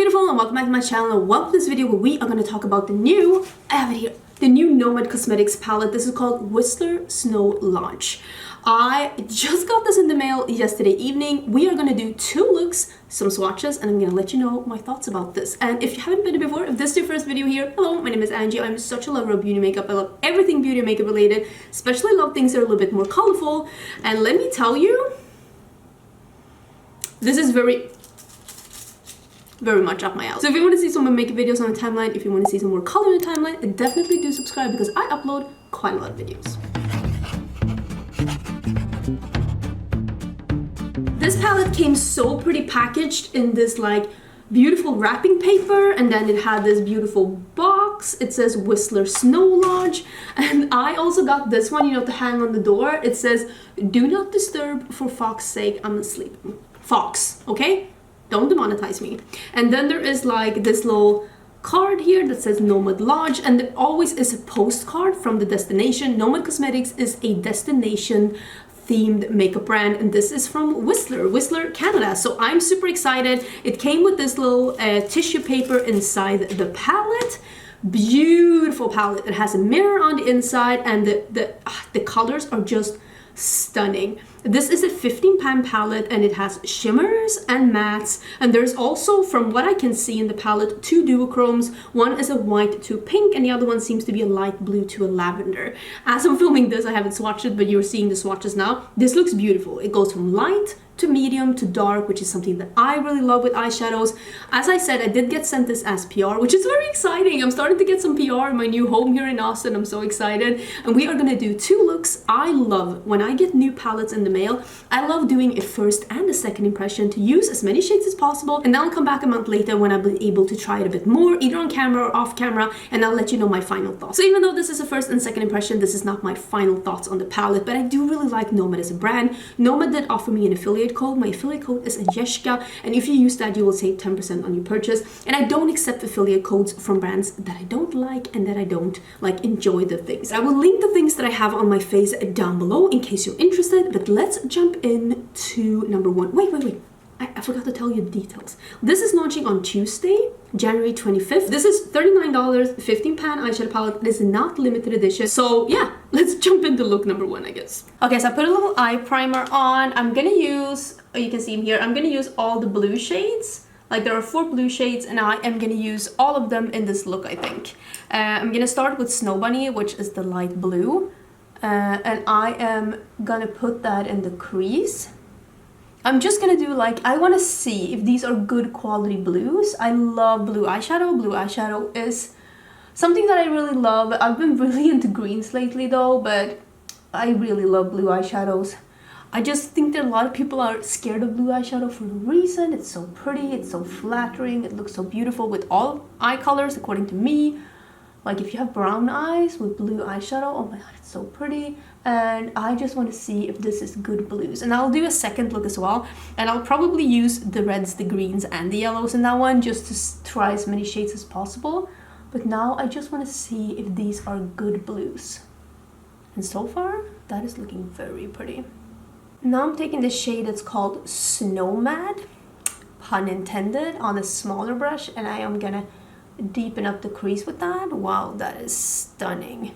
beautiful, and welcome back to my channel. And welcome to this video where we are going to talk about the new, I have it here, the new Nomad Cosmetics palette. This is called Whistler Snow Launch. I just got this in the mail yesterday evening. We are going to do 2 looks, some swatches, and I'm going to let you know my thoughts about this. And if you haven't been here before, if this is your first video here, hello, my name is Angie. I'm such a lover of beauty makeup. I love everything beauty and makeup related, especially love things that are a little bit more colorful. And let me tell you, this is very much up my alley. So if you want to see some more makeup videos on the timeline, if you want to see some more color in the timeline, definitely do subscribe because I upload quite a lot of videos. This palette came so pretty packaged in this like beautiful wrapping paper, and then it had this beautiful box. It says Whistler Snow Launch, and I also got this one, you know, to hang on the door. It says, "Do not disturb, for Fox's sake, I'm asleep." Fox, okay? Don't demonetize me. And then there is like this little card here that says Nomad Lodge, and there always is a postcard from the destination. Nomad Cosmetics is a destination themed makeup brand, and this is from Whistler, Canada. So I'm super excited. It came with this little tissue paper inside the palette. Beautiful palette. It has a mirror on the inside, and the colors are just stunning. This is a 15-pan palette, and it has shimmers and mattes, and there's also, from what I can see in the palette, 2 duochromes. One is a white to pink, and the other one seems to be a light blue to a lavender. As I'm filming this, I haven't swatched it, but you're seeing the swatches now. This looks beautiful. It goes from light to medium to dark, which is something that I really love with eyeshadows. As I said, I did get sent this as PR, which is very exciting. I'm starting to get some PR in my new home here in Austin. I'm so excited. And we are gonna do 2 looks. I love when I get new palettes in the mail. I love doing a first and a second impression to use as many shades as possible, and then I'll come back a month later when I've been able to try it a bit more, either on camera or off camera, and I'll let you know my final thoughts. So even though this is a first and second impression, this is not my final thoughts on the palette, but I do really like Nomad as a brand. Nomad did offer me an affiliate code. My affiliate code is Angelica, and if you use that, you will save 10% on your purchase. And I don't accept affiliate codes from brands that I don't like and that I don't like enjoy the things. I will link the things that I have on my face down below in case you're interested, but let's jump in to number 1. Wait. I forgot to tell you the details. This is launching on Tuesday, January 25th. This is $39, 15-pan eyeshadow palette. It is not limited edition. So yeah, let's jump into look number 1, I guess. Okay, so I put a little eye primer on. I'm gonna use, you can see them here, I'm gonna use all the blue shades. Like there are 4 blue shades, and I am gonna use all of them in this look, I think. I'm gonna start with Snow Bunny, which is the light blue. And I am gonna put that in the crease. I'm just gonna do like, I wanna see if these are good quality blues. I love blue eyeshadow. Blue eyeshadow is something that I really love. I've been really into greens lately though, but I really love blue eyeshadows. I just think that a lot of people are scared of blue eyeshadow for no reason. It's so pretty, it's so flattering, it looks so beautiful with all eye colors according to me. Like if you have brown eyes with blue eyeshadow, oh my god, it's so pretty. And I just want to see if this is good blues. And I'll do a second look as well. And I'll probably use the reds, the greens, and the yellows in that one just to try as many shades as possible. But now I just want to see if these are good blues. And so far, that is looking very pretty. Now I'm taking this shade that's called Snowmad, pun intended, on a smaller brush. And I am gonna deepen up the crease with that. Wow, that is stunning.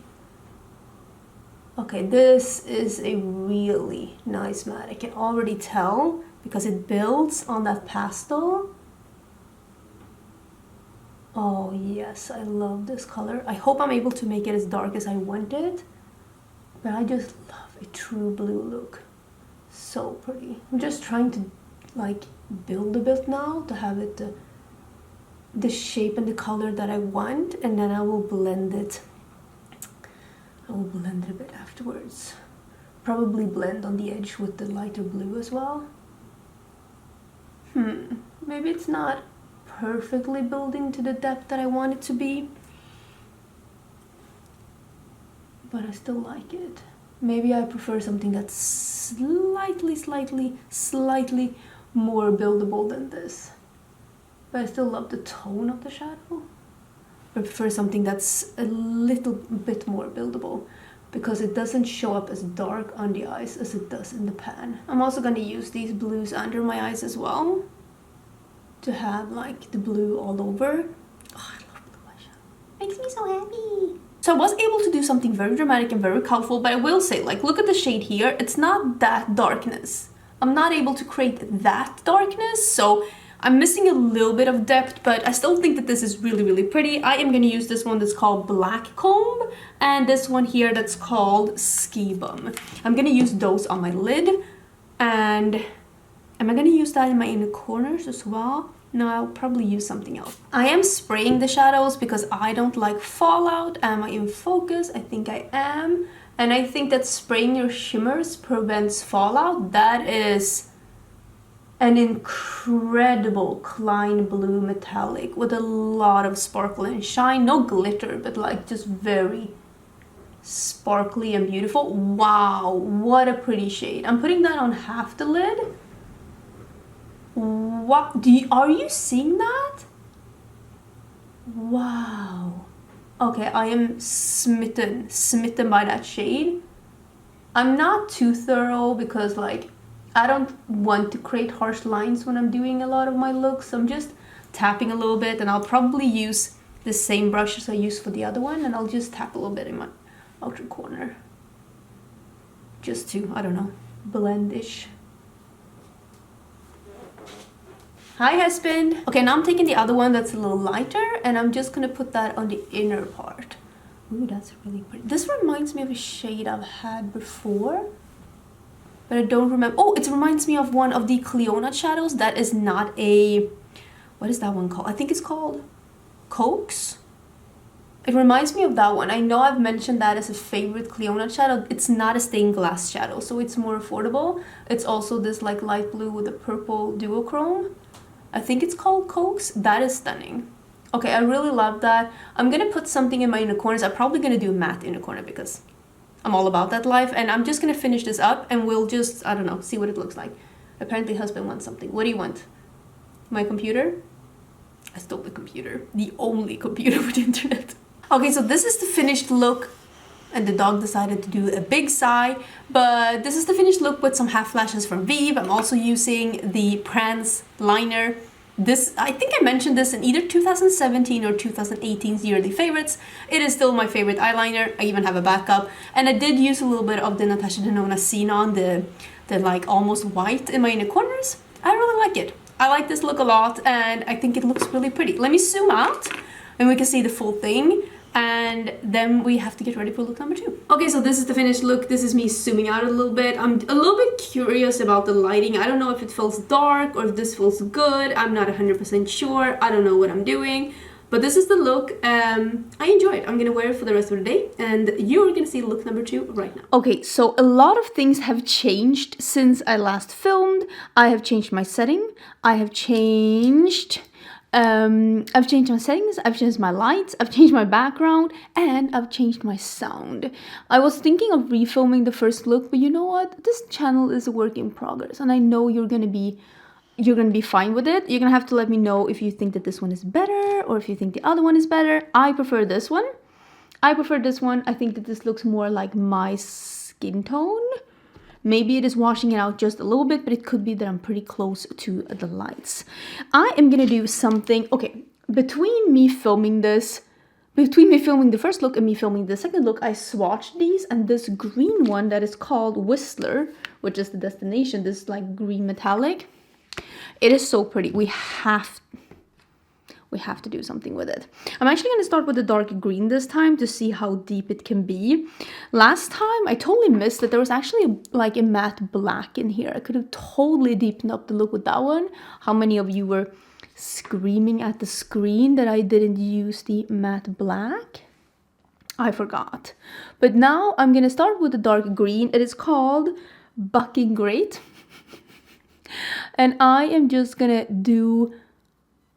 Okay, this is a really nice matte. I can already tell because it builds on that pastel. Oh yes, I love this color. I hope I'm able to make it as dark as I want it, but I just love a true blue look. So pretty. I'm just trying to like build a bit now to have it the shape and the color that I want, and then I will blend it. I will blend it a bit afterwards. Probably blend on the edge with the lighter blue as well. Maybe it's not perfectly building to the depth that I want it to be, but I still like it. Maybe I prefer something that's slightly more buildable than this. But I still love the tone of the shadow. I prefer something that's a little bit more buildable because it doesn't show up as dark on the eyes as it does in the pan. I'm also going to use these blues under my eyes as well. to have like the blue all over. Oh, I love blue eyeshadow. Makes me so happy. So I was able to do something very dramatic and very colorful, but I will say, like, look at the shade here. It's not that darkness. I'm not able to create that darkness, so I'm missing a little bit of depth, but I still think that this is really, really pretty. I am going to use this one that's called Black Comb, and this one here that's called Ski Bum. I'm going to use those on my lid, and am I going to use that in my inner corners as well? No, I'll probably use something else. I am spraying the shadows because I don't like fallout. Am I in focus? I think I am. And I think that spraying your shimmers prevents fallout. That is an incredible Klein Blue metallic with a lot of sparkle and shine. No glitter, but like just very sparkly and beautiful. Wow, what a pretty shade. I'm putting that on half the lid. What are you seeing that? Wow. Okay, I am smitten by that shade. I'm not too thorough because like I don't want to create harsh lines when I'm doing a lot of my looks. I'm just tapping a little bit, and I'll probably use the same brush as I used for the other one, and I'll just tap a little bit in my outer corner. Just to, I don't know, blend-ish. Hi, husband. Okay, now I'm taking the other one that's a little lighter, and I'm just gonna put that on the inner part. Ooh, that's really pretty. This reminds me of a shade I've had before, but I don't remember. Oh, it reminds me of one of the Cleona shadows. That is not a, what is that one called? I think it's called Cokes. It reminds me of that one. I know I've mentioned that as a favorite Cleona shadow. It's not a stained glass shadow, so it's more affordable. It's also this like light blue with a purple duochrome. I think it's called Cokes. That is stunning. Okay, I really love that. I'm gonna put something in my inner corners. I'm probably gonna do a matte inner corner because I'm all about that life. And I'm just gonna finish this up and we'll just, I don't know, see what it looks like. Apparently husband wants something. What do you want? My computer? I stole the computer. The only computer with internet. Okay, so this is the finished look. And the dog decided to do a big sigh, but this is the finished look with some half lashes from Vive. I'm also using the Prance liner. This, I think I mentioned this in either 2017 or 2018's yearly favorites. It is still my favorite eyeliner. I even have a backup, and I did use a little bit of the Natasha Denona Xenon, the like almost white in my inner corners. I really like it. I like this look a lot, and I think it looks really pretty. Let me zoom out, and we can see the full thing. And then we have to get ready for look number 2. Okay, so this is the finished look. This is me zooming out a little bit. I'm a little bit curious about the lighting. I don't know if it feels dark or if this feels good. I'm not 100% sure. I don't know what I'm doing. But this is the look. I enjoy it. I'm gonna wear it for the rest of the day. And you're gonna see look number 2 right now. Okay, so a lot of things have changed since I last filmed. I have changed my setting. I've changed my settings, I've changed my lights, I've changed my background, and I've changed my sound. I was thinking of refilming the first look, but you know what? This channel is a work in progress, and I know you're gonna be fine with it. You're gonna have to let me know if you think that this one is better or if you think the other one is better. I prefer this one. I think that this looks more like my skin tone. Maybe it is washing it out just a little bit, but it could be that I'm pretty close to the lights. I am gonna do something, okay, between me filming the first look and me filming the second look, I swatched these, and this green one that is called Whistler, which is the destination, this like green metallic, it is so pretty. We have to do something with it. I'm actually going to start with the dark green this time to see how deep it can be. Last time, I totally missed that there was actually like a matte black in here. I could have totally deepened up the look with that one. How many of you were screaming at the screen that I didn't use the matte black? I forgot. But now I'm going to start with the dark green. It is called Bucking Great. And I am just going to do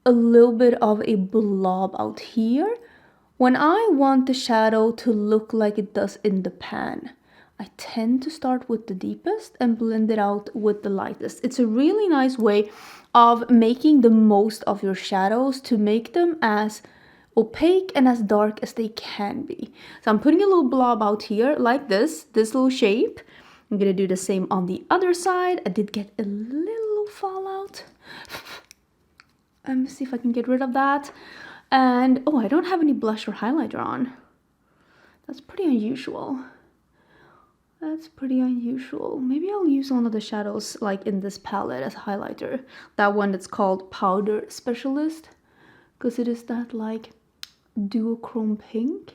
a little bit of a blob out here when I want the shadow to look like it does in the pan. I tend to start with the deepest and blend it out with the lightest. It's a really nice way of making the most of your shadows to make them as opaque and as dark as they can be. So I'm putting a little blob out here like this little shape. I'm gonna do the same on the other side. I did get a little fallout. Let me see if I can get rid of that. And oh, I don't have any blush or highlighter on. That's pretty unusual. That's pretty unusual. Maybe I'll use one of the shadows like in this palette as highlighter. That one that's called Powder Specialist. Because it is that like duochrome pink.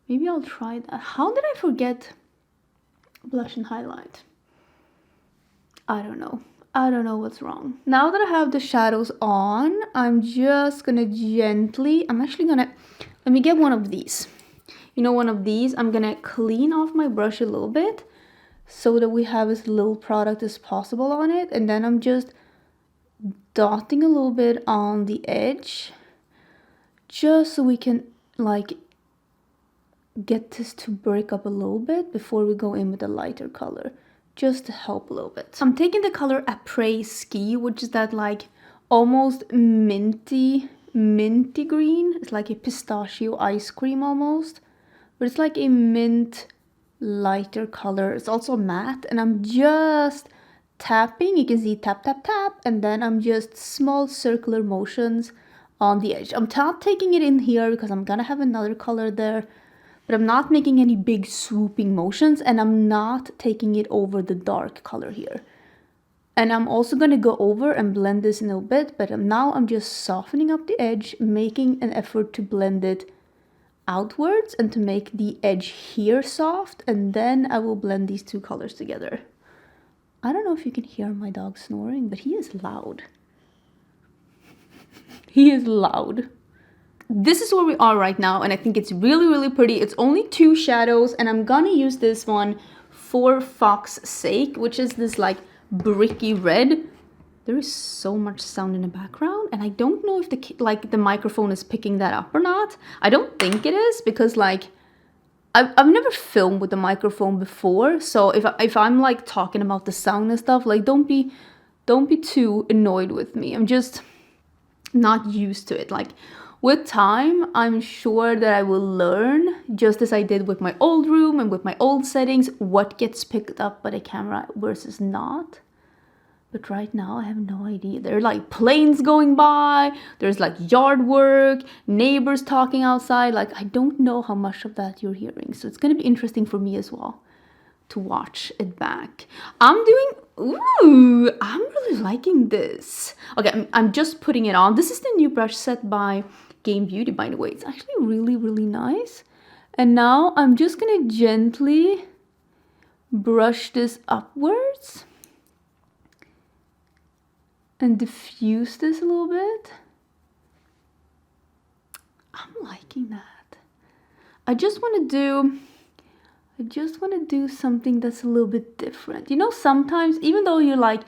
Maybe I'll try that. How did I forget blush and highlight? I don't know. I don't know what's wrong. Now that I have the shadows on, I'm just gonna gently, let me get one of these. You know, one of these, I'm gonna clean off my brush a little bit so that we have as little product as possible on it. And then I'm just dotting a little bit on the edge just so we can like get this to break up a little bit before we go in with a lighter color, just to help a little bit. I'm taking the color Après Ski, which is that like almost minty green. It's like a pistachio ice cream almost, but it's like a mint lighter color. It's also matte, and I'm just tapping. You can see tap, tap, tap, and then I'm just small circular motions on the edge. I'm not taking it in here because I'm gonna have another color there, but I'm not making any big swooping motions, and I'm not taking it over the dark color here. And I'm also going to go over and blend this in a bit, but now I'm just softening up the edge, making an effort to blend it outwards and to make the edge here soft, and then I will blend these two colors together. I don't know if you can hear my dog snoring, but he is loud. He is loud. This is where we are right now, and I think it's really, really pretty. It's only 2 shadows, and I'm gonna use this one for Fox's Sake, which is this like bricky red. There is so much sound in the background, and I don't know if the microphone is picking that up or not. I don't think it is, because like I've never filmed with the microphone before, so if I'm like talking about the sound and stuff, like don't be too annoyed with me. I'm just not used to it. Like with time, I'm sure that I will learn, just as I did with my old room and with my old settings, what gets picked up by the camera versus not. But right now, I have no idea. There are like planes going by, there's like yard work, neighbors talking outside. Like, I don't know how much of that you're hearing. So it's gonna be interesting for me as well to watch it back. I'm really liking this. Okay, I'm just putting it on. This is the new brush set by Game Beauty, by the way. It's actually really, really nice. And now I'm just gonna gently brush this upwards and diffuse this a little bit. I'm liking that. I just want to do something that's a little bit different. You know, sometimes even though you're like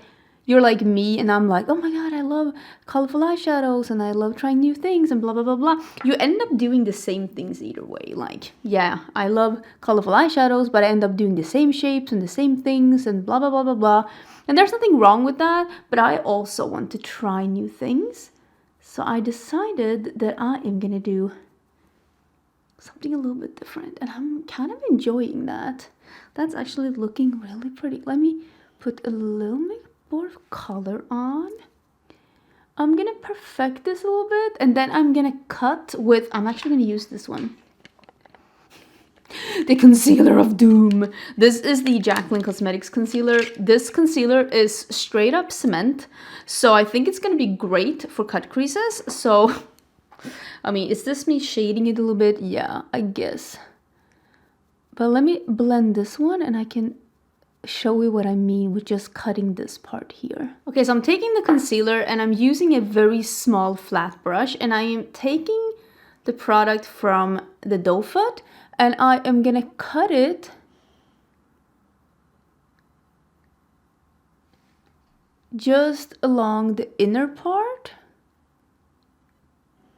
me and I'm like, oh my god, I love colorful eyeshadows and I love trying new things and blah blah blah blah, you end up doing the same things either way. Like, yeah, I love colorful eyeshadows, but I end up doing the same shapes and the same things and blah blah blah blah blah. And there's nothing wrong with that, but I also want to try new things. So I decided that I am gonna do something a little bit different, and I'm kind of enjoying that. That's actually looking really pretty. Let me put a little bit more color on. I'm gonna perfect this a little bit, and then I'm gonna cut with, I'm actually gonna use this one. The concealer of doom. This is the Jaclyn Cosmetics concealer. This concealer is straight up cement, so I think it's gonna be great for cut creases. So, I mean, is this me shading it a little bit? Yeah, I guess. But let me blend this one, and I can show you what I mean with just cutting this part here. Okay, so I'm taking the concealer and I'm using a very small flat brush, and I am taking the product from the doe foot, and I am gonna cut it just along the inner part.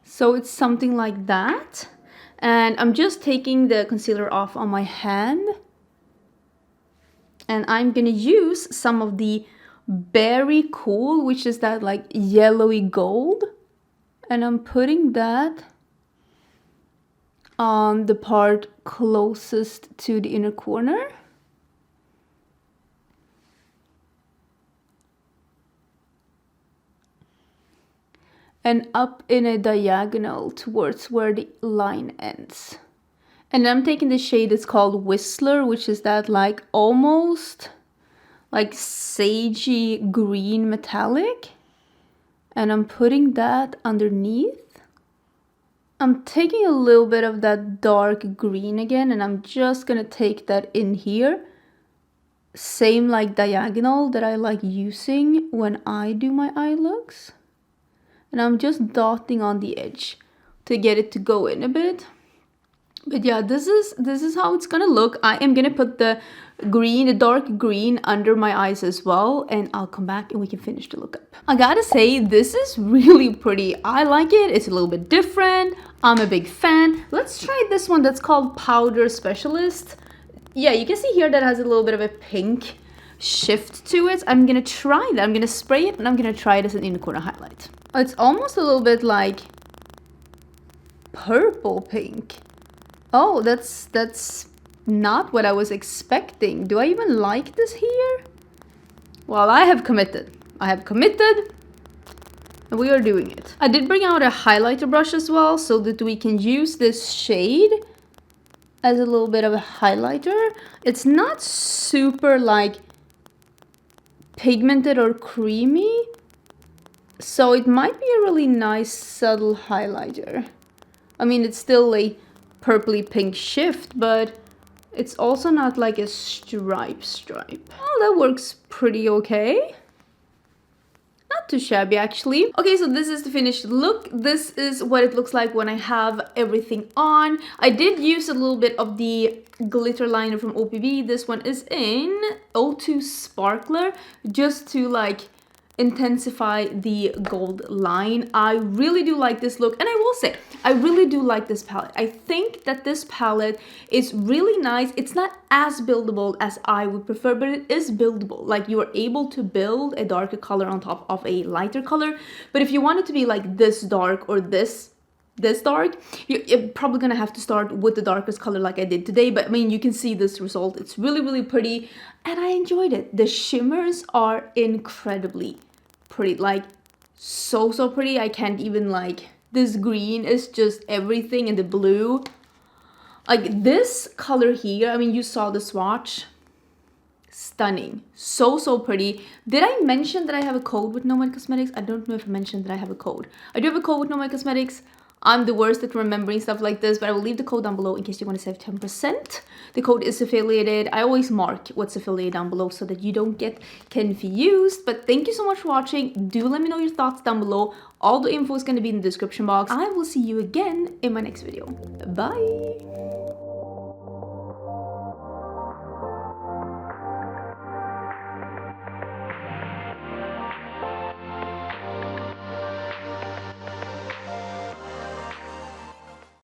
So it's something like that. And I'm just taking the concealer off on my hand. And I'm gonna use some of the Berry Cool, which is that like yellowy gold. And I'm putting that on the part closest to the inner corner. and up in a diagonal towards where the line ends. And I'm taking the shade that's called Whistler, which is that like almost like sagey green metallic. And I'm putting that underneath. I'm taking a little bit of that dark green again, and I'm just gonna take that in here. Same like diagonal that I like using when I do my eye looks. And I'm just dotting on the edge to get it to go in a bit. But yeah, this is how it's gonna look. I am gonna put the green, the dark green under my eyes as well, and I'll come back and we can finish the look up. I gotta say, this is really pretty. I like it. It's a little bit different. I'm a big fan. Let's try this one that's called Powder Specialist. Yeah, you can see here that has a little bit of a pink shift to it. I'm gonna try that. I'm gonna spray it and I'm gonna try it as an inner corner highlight. It's almost a little bit like purple pink. Oh, that's not what I was expecting. Do I even like this here? Well, I have committed. And we are doing it. I did bring out a highlighter brush as well so that we can use this shade as a little bit of a highlighter. It's not super like pigmented or creamy, so it might be a really nice subtle highlighter. I mean, it's still a purpley pink shift, but it's also not like a stripe. Oh, that works pretty okay. Not too shabby actually. Okay, so this is the finished look. This is what it looks like when I have everything on. I did use a little bit of the glitter liner from OPV. This one is in 02 Sparkler, just to like intensify the gold line. I really do like this look, and I will say I really do like this palette. I think that this palette is really nice. It's not as buildable as I would prefer, but it is buildable. Like, you are able to build a darker color on top of a lighter color. But if you want it to be like this dark or this dark, you're probably gonna have to start with the darkest color like I did today. But I mean, you can see this result. It's really pretty, and I enjoyed it. The shimmers are incredibly pretty, like so pretty. I can't even, like, this green is just everything, and the blue, like this color here, I mean, you saw the swatch. Stunning. So pretty. Did I mention that I have a code with Nomad Cosmetics? I don't know if I mentioned that I have a code. I do have a code with Nomad Cosmetics. I'm the worst at remembering stuff like this, but I will leave the code down below in case you want to save 10%. The code is affiliated. I always mark what's affiliated down below so that you don't get confused. But thank you so much for watching. Do let me know your thoughts down below. All the info is going to be in the description box. I will see you again in my next video. Bye!